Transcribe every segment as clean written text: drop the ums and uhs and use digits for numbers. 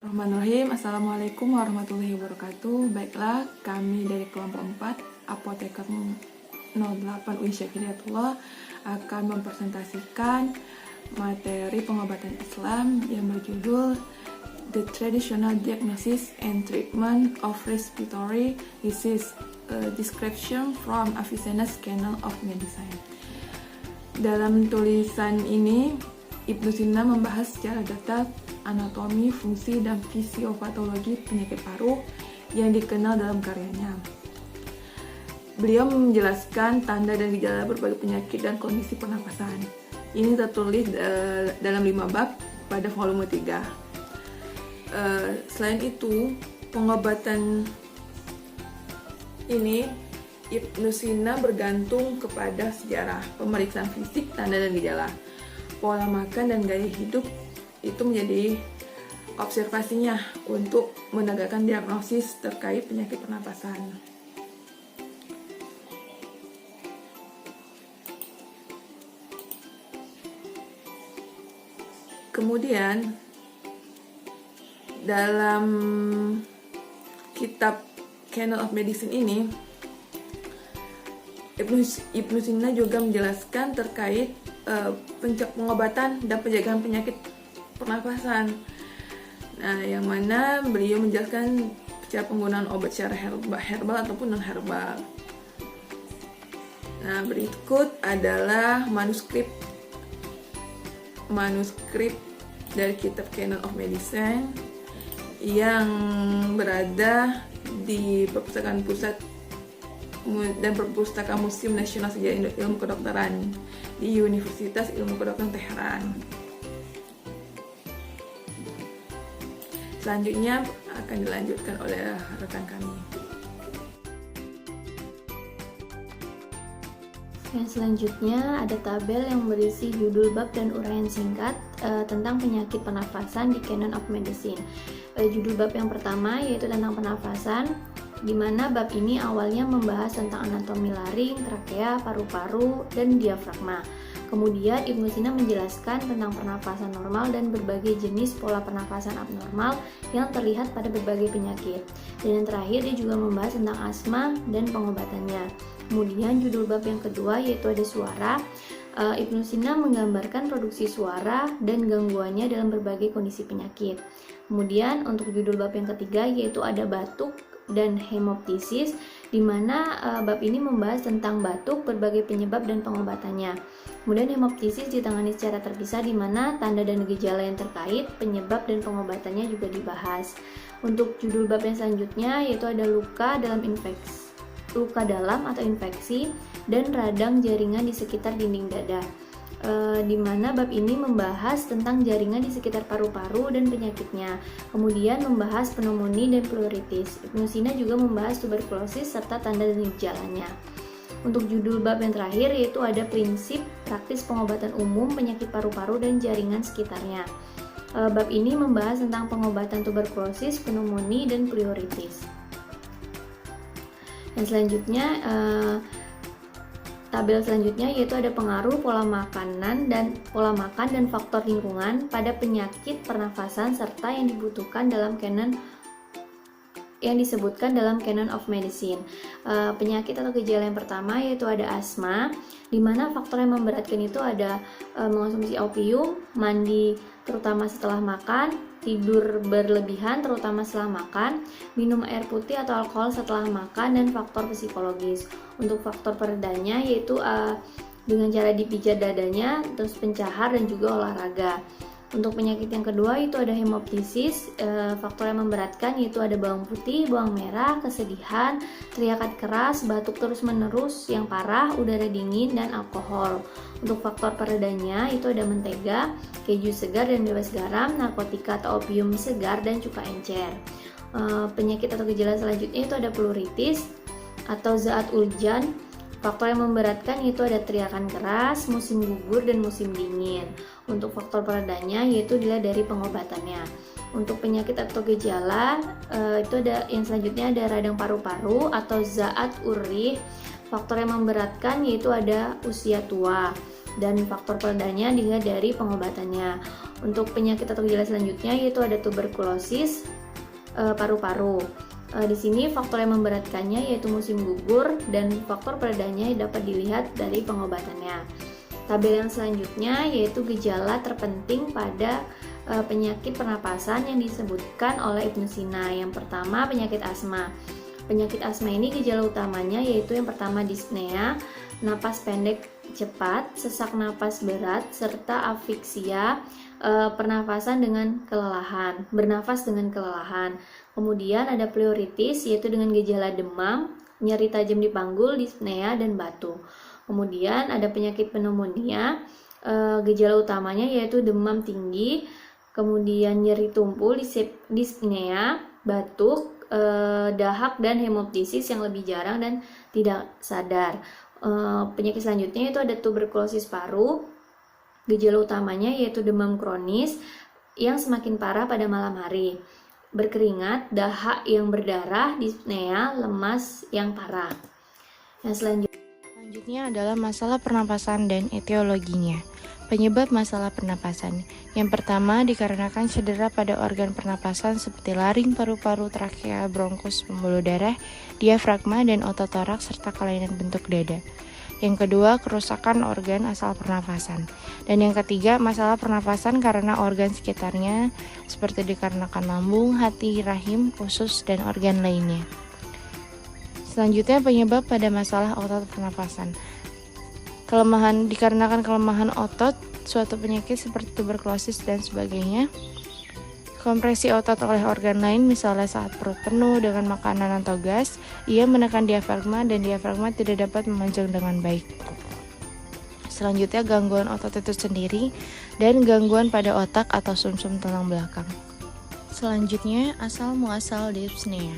Bismillahirrahmanirrahim. Assalamualaikum warahmatullahi wabarakatuh. Baiklah, kami dari kelompok 4 Apoteker 08 UI Syakiriyatullah akan mempresentasikan materi pengobatan Islam yang berjudul The Traditional Diagnosis and Treatment of Respiratory Disease, a Description from Avicenna's Canon of Medicine. Dalam tulisan ini, Ibnu Sina membahas secara detail anatomi, fungsi, dan fisiopatologi penyakit paru yang dikenal dalam karyanya. Beliau menjelaskan tanda dan gejala berbagai penyakit dan kondisi pernapasan. Ini tertulis dalam 5 bab pada volume 3. Selain itu, pengobatan ini Ibnu Sina bergantung kepada sejarah, pemeriksaan fisik, tanda dan gejala, pola makan dan gaya hidup itu menjadi observasinya untuk menegakkan diagnosis terkait penyakit pernapasan. Kemudian dalam kitab Canon of Medicine ini, Ibnu Sina juga menjelaskan terkait pengobatan dan penjagaan penyakit pernapasan. Nah, yang mana beliau menjelaskan cara penggunaan obat secara herbal ataupun non herbal. Nah, berikut adalah manuskrip dari kitab Canon of Medicine yang berada di Perpustakaan Pusat dan Perpustakaan Museum Nasional Sejarah Ilmu Kedokteran di Universitas Ilmu Kedokteran Teheran. Selanjutnya akan dilanjutkan oleh rekan kami. Yang selanjutnya ada tabel yang berisi judul bab dan uraian singkat tentang penyakit pernafasan di Canon of Medicine. Judul bab yang pertama yaitu tentang pernafasan, di mana bab ini awalnya membahas tentang anatomi laring, trakea, paru-paru, dan diafragma. Kemudian Ibnu Sina menjelaskan tentang pernafasan normal dan berbagai jenis pola pernafasan abnormal yang terlihat pada berbagai penyakit. Dan yang terakhir dia juga membahas tentang asma dan pengobatannya. Kemudian judul bab yang kedua yaitu ada suara. Ibnu Sina menggambarkan produksi suara dan gangguannya dalam berbagai kondisi penyakit. Kemudian untuk judul bab yang ketiga yaitu ada batuk dan hemoptisis, di mana bab ini membahas tentang batuk, berbagai penyebab dan pengobatannya. Kemudian hemoptisis ditangani secara terpisah, di mana tanda dan gejala yang terkait, penyebab dan pengobatannya juga dibahas. Untuk judul bab yang selanjutnya yaitu ada luka dalam atau infeksi dan radang jaringan di sekitar dinding dada. Di mana bab ini membahas tentang jaringan di sekitar paru-paru dan penyakitnya. Kemudian membahas pneumonia dan pleuritis. Ibnu Sina juga membahas tuberkulosis serta tanda dan gejalanya. Untuk judul bab yang terakhir yaitu ada prinsip praktis pengobatan umum penyakit paru-paru dan jaringan sekitarnya. Bab ini membahas tentang pengobatan tuberkulosis, pneumonia dan pleuritis. Yang selanjutnya tabel selanjutnya yaitu ada pengaruh pola makan dan faktor lingkungan pada penyakit pernafasan serta yang dibutuhkan dalam yang disebutkan dalam Canon of Medicine. Penyakit atau gejala yang pertama yaitu ada asma, di mana faktor yang memberatkan itu ada mengonsumsi opium, mandi terutama setelah makan, tidur berlebihan terutama setelah makan, minum air putih atau alkohol setelah makan, dan faktor psikologis. Untuk faktor peredanya yaitu dengan cara dipijat dadanya, terus pencahar dan juga olahraga. Untuk penyakit yang kedua itu ada hemoptisis. Faktor yang memberatkan yaitu ada bawang putih, bawang merah, kesedihan, teriakan keras, batuk terus menerus yang parah, udara dingin, dan alkohol. Untuk faktor peredanya itu ada mentega, keju segar dan bebas garam, narkotika atau opium segar, dan cuka encer. Penyakit atau gejala selanjutnya itu ada pleuritis atau zaat uljan. Faktor yang memberatkan yaitu ada teriakan keras, musim gugur, dan musim dingin. Untuk faktor peredanya yaitu dilihat dari pengobatannya. Untuk penyakit atau gejala itu ada yang selanjutnya ada radang paru-paru atau zaat urih. Faktor yang memberatkan yaitu ada usia tua. dan faktor peredanya dilihat dari pengobatannya. Untuk penyakit atau gejala selanjutnya yaitu ada tuberkulosis paru-paru. Di sini faktor yang memberatkannya yaitu musim gugur dan faktor peredanya dapat dilihat dari pengobatannya. Tabel yang selanjutnya yaitu gejala terpenting pada penyakit pernapasan yang disebutkan oleh Ibnu Sina. Yang pertama penyakit asma. Penyakit asma ini gejala utamanya yaitu yang pertama dyspnea, napas pendek cepat, sesak napas berat, serta afiksia, pernafasan dengan kelelahan, bernafas dengan kelelahan. Kemudian ada pleuritis yaitu dengan gejala demam, nyeri tajam di panggul, dyspnea, dan batuk. Kemudian ada penyakit pneumonia, gejala utamanya yaitu demam tinggi, kemudian nyeri tumpul, dyspnea, batuk, dahak, dan hemoptisis yang lebih jarang dan tidak sadar. Penyakit selanjutnya itu ada tuberkulosis paru. Gejala utamanya yaitu demam kronis yang semakin parah pada malam hari, berkeringat, dahak yang berdarah, dyspnea, lemas yang parah. Yang selanjutnya adalah masalah pernapasan dan etiologinya. Penyebab masalah pernapasan. Yang pertama dikarenakan cedera pada organ pernapasan seperti laring, paru-paru, trakea, bronkus, pembuluh darah, diafragma, dan otot toraks serta kelainan bentuk dada. Yang kedua, kerusakan organ asal pernapasan. Dan yang ketiga, masalah pernapasan karena organ sekitarnya seperti dikarenakan lambung, hati, rahim, usus, dan organ lainnya. Selanjutnya, penyebab pada masalah otot pernapasan. Dikarenakan kelemahan otot, suatu penyakit seperti tuberkulosis dan sebagainya. Kompresi otot oleh organ lain, misalnya saat perut penuh dengan makanan atau gas, ia menekan diafragma dan diafragma tidak dapat memanjang dengan baik. Selanjutnya gangguan otot itu sendiri dan gangguan pada otak atau sumsum tulang belakang. Selanjutnya asal muasal dyspnea.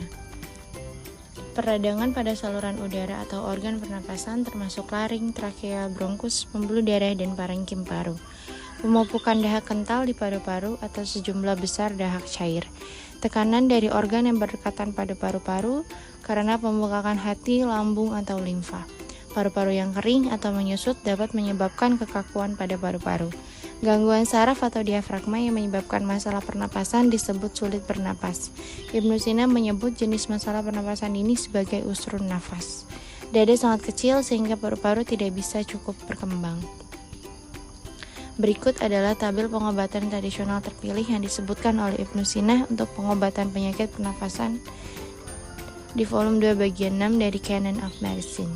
Peradangan pada saluran udara atau organ pernapasan termasuk laring, trakea, bronkus, pembuluh darah, dan parenkim paru. Pemupukan dahak kental di paru-paru atau sejumlah besar dahak cair. Tekanan dari organ yang berdekatan pada paru-paru karena pembengkakan hati, lambung, atau limfa. Paru-paru yang kering atau menyusut dapat menyebabkan kekakuan pada paru-paru. Gangguan saraf atau diafragma yang menyebabkan masalah pernapasan disebut sulit bernapas. Ibnu Sina menyebut jenis masalah pernapasan ini sebagai usrun nafas. Dada sangat kecil sehingga paru-paru tidak bisa cukup berkembang. Berikut adalah tabel pengobatan tradisional terpilih yang disebutkan oleh Ibnu Sina untuk pengobatan penyakit pernapasan di volume 2 bagian 6 dari Canon of Medicine.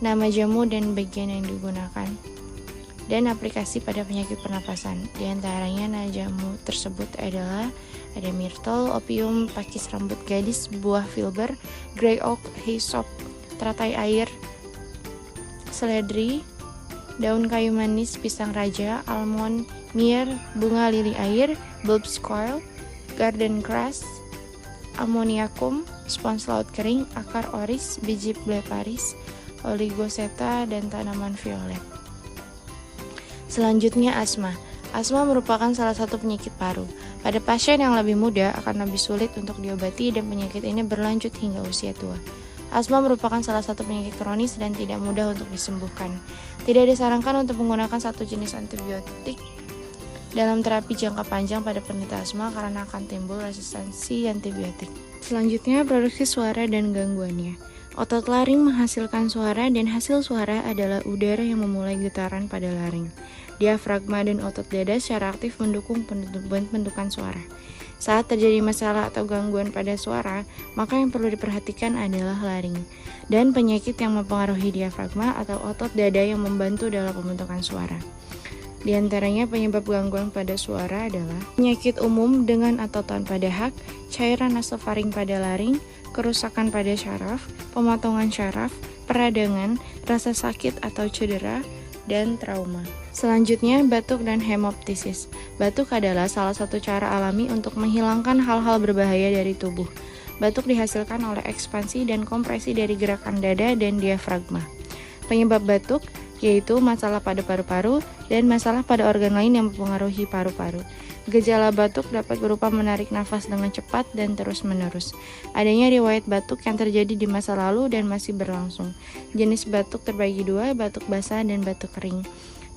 Nama jamu dan bagian yang digunakan dan aplikasi pada penyakit pernapasan. Di antaranya nama jamu tersebut adalah ada myrtle, opium, pakis rambut gadis, buah filber, grey oak, hyssop, teratai air, seledri, daun kayu manis, pisang raja, almond, myrrh, bunga lili air, bulbs coil, garden grass, ammoniakum, spons laut kering, akar oris, biji bleparis, oligoseta, dan tanaman violet. Selanjutnya asma. Asma merupakan salah satu penyakit paru. Pada pasien yang lebih muda akan lebih sulit untuk diobati dan penyakit ini berlanjut hingga usia tua. Asma merupakan salah satu penyakit kronis dan tidak mudah untuk disembuhkan. Tidak disarankan untuk menggunakan satu jenis antibiotik dalam terapi jangka panjang pada penderita asma karena akan timbul resistensi antibiotik. Selanjutnya produksi suara dan gangguannya. Otot laring menghasilkan suara dan hasil suara adalah udara yang memulai getaran pada laring. Diafragma dan otot dada secara aktif mendukung pembentukan suara. Saat terjadi masalah atau gangguan pada suara, maka yang perlu diperhatikan adalah laring dan penyakit yang mempengaruhi diafragma atau otot dada yang membantu dalam pembentukan suara. Di antaranya penyebab gangguan pada suara adalah penyakit umum dengan atau tanpa dahak, cairan nasofaring pada laring, kerusakan pada syaraf, pemotongan syaraf, peradangan, rasa sakit atau cedera, dan trauma. Selanjutnya, batuk dan hemoptisis. Batuk adalah salah satu cara alami untuk menghilangkan hal-hal berbahaya dari tubuh. Batuk dihasilkan oleh ekspansi dan kompresi dari gerakan dada dan diafragma. Penyebab batuk yaitu masalah pada paru-paru dan masalah pada organ lain yang mempengaruhi paru-paru. Gejala batuk dapat berupa menarik nafas dengan cepat dan terus-menerus. Adanya riwayat batuk yang terjadi di masa lalu dan masih berlangsung. Jenis batuk terbagi dua, batuk basah dan batuk kering.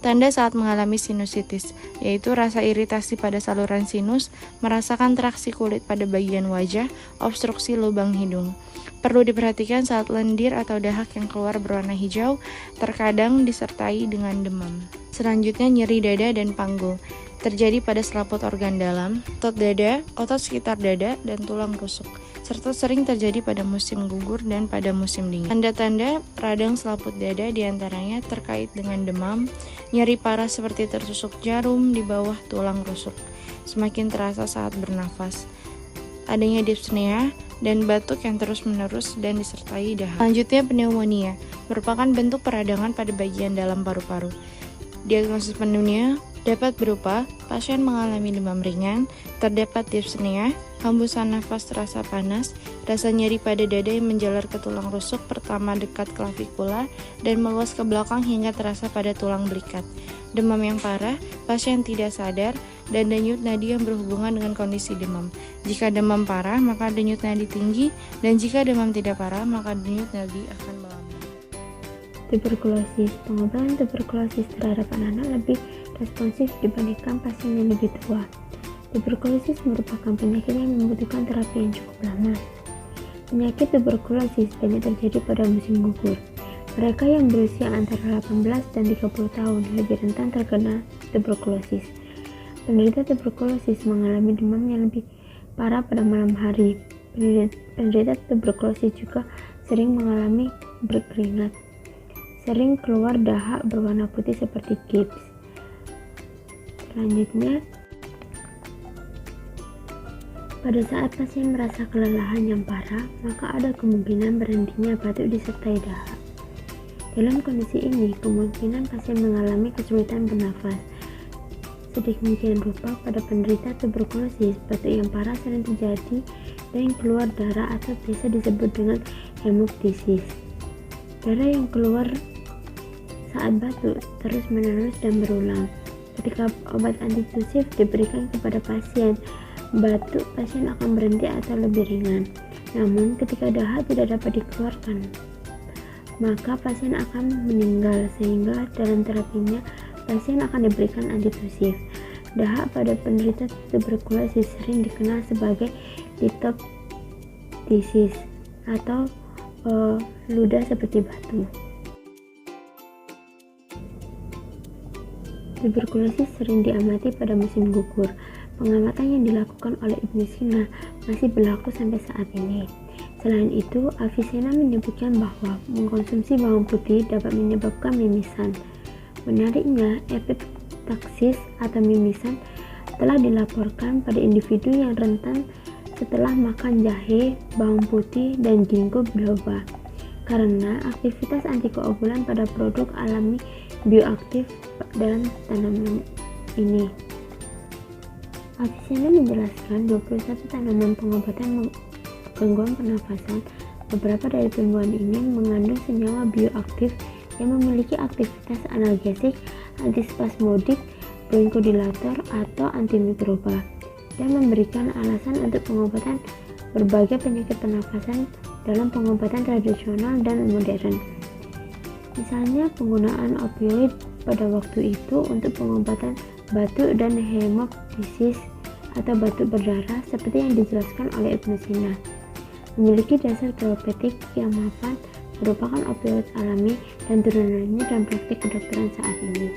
Tanda saat mengalami sinusitis, yaitu rasa iritasi pada saluran sinus, merasakan traksi kulit pada bagian wajah, obstruksi lubang hidung. Perlu diperhatikan saat lendir atau dahak yang keluar berwarna hijau, terkadang disertai dengan demam. Selanjutnya nyeri dada dan panggul, terjadi pada selaput organ dalam, otot dada, otot sekitar dada, dan tulang rusuk, serta sering terjadi pada musim gugur dan pada musim dingin. Tanda-tanda radang selaput dada diantaranya terkait dengan demam, nyeri parah seperti tertusuk jarum di bawah tulang rusuk, semakin terasa saat bernafas, adanya dyspnea, dan batuk yang terus-menerus dan disertai dahak. Selanjutnya pneumonia, merupakan bentuk peradangan pada bagian dalam paru-paru. Diagnosis pneumonia dapat berupa pasien mengalami demam ringan, terdapat dyspnea, hembusan nafas terasa panas, rasa nyeri pada dada yang menjalar ke tulang rusuk pertama dekat klavikula dan meluas ke belakang hingga terasa pada tulang belikat. Demam yang parah, pasien tidak sadar, dan denyut nadi yang berhubungan dengan kondisi demam. Jika demam parah, maka denyut nadi tinggi, dan jika demam tidak parah, maka denyut nadi akan melambat. Tuberkulosis. Pengobatan tuberkulosis terhadap anak-anak lebih responsif dibandingkan pasien yang lebih tua. Tuberkulosis merupakan penyakit yang membutuhkan terapi yang cukup lama. Penyakit tuberkulosis banyak terjadi pada musim gugur. Mereka yang berusia antara 18 dan 30 tahun lebih rentan terkena tuberkulosis. Penderita tuberkulosis mengalami demam yang lebih parah pada malam hari. Penderita tuberkulosis juga sering mengalami berkeringat, sering keluar dahak berwarna putih seperti gips. Selanjutnya, pada saat pasien merasa kelelahan yang parah, maka ada kemungkinan berhentinya batuk disertai dahak. Dalam kondisi ini, kemungkinan pasien mengalami kesulitan bernafas. Sedemikian rupa pada penderita tuberkulosis, batuk yang parah sering terjadi dan keluar darah atau biasa disebut dengan hemoptysis. Darah yang keluar saat batuk terus-menerus dan berulang. Ketika obat antitusif diberikan kepada pasien, batuk pasien akan berhenti atau lebih ringan. Namun, ketika dahak tidak dapat dikeluarkan, maka pasien akan meninggal, sehingga dalam terapinya pasien akan diberikan antitusif. Dahak pada penderita tuberkulosis sering dikenal sebagai litoptysis atau ludah seperti batu. Tuberkulosis sering diamati pada musim gugur. Pengamatan yang dilakukan oleh Ibnu Sina masih berlaku sampai saat ini. Selain itu, Avicenna menyebutkan bahwa mengkonsumsi bawang putih dapat menyebabkan mimisan. Menariknya, epitaksis atau mimisan telah dilaporkan pada individu yang rentan setelah makan jahe, bawang putih, dan ginkgo biloba karena aktivitas antikoagulan pada produk alami bioaktif dalam tanaman ini. Avicenna menjelaskan 21 tanaman pengobatan gangguan pernafasan. Beberapa dari tumbuhan ini mengandung senyawa bioaktif yang memiliki aktivitas analgesik, antispasmodik, bronchodilator, atau antimikroba, dan memberikan alasan untuk pengobatan berbagai penyakit pernafasan dalam pengobatan tradisional dan modern. Misalnya penggunaan opioid pada waktu itu untuk pengobatan batuk dan hemoptysis atau batuk berdarah seperti yang dijelaskan oleh Ibnu Sina. Memiliki dasar terapeutik yang mapan, merupakan opioid alami dan turunannya dalam praktik kedokteran saat ini.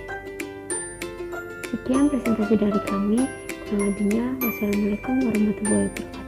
Sekian presentasi dari kami. Kurang lebihnya, wassalamualaikum warahmatullahi wabarakatuh.